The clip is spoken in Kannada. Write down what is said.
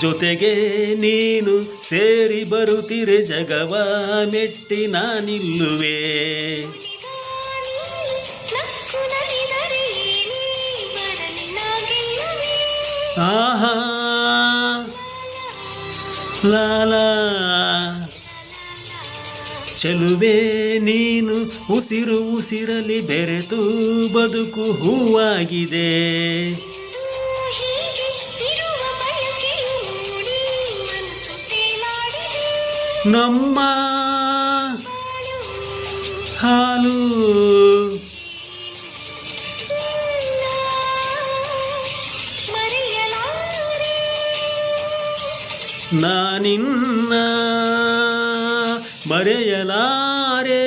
ಜೊತೆಗೆ ನೀನು ಸೇರಿ ಬರುತ್ತಿರೆ ಜಗವ ಮೆಟ್ಟಿ ನಾನಿಲ್ಲುವೆ. ಆಹಾ ಲಾಲಾ ಚೆಲುವೆ ನೀನು ಉಸಿರು ಉಸಿರಲಿ ಬೆರೆತು ಬದುಕು ಹೂವಾಗಿದೆ. ನಮ್ಮ ಹಾಲು ನಾನಿನ್ನ ಮರೆಯಲಾರೆ.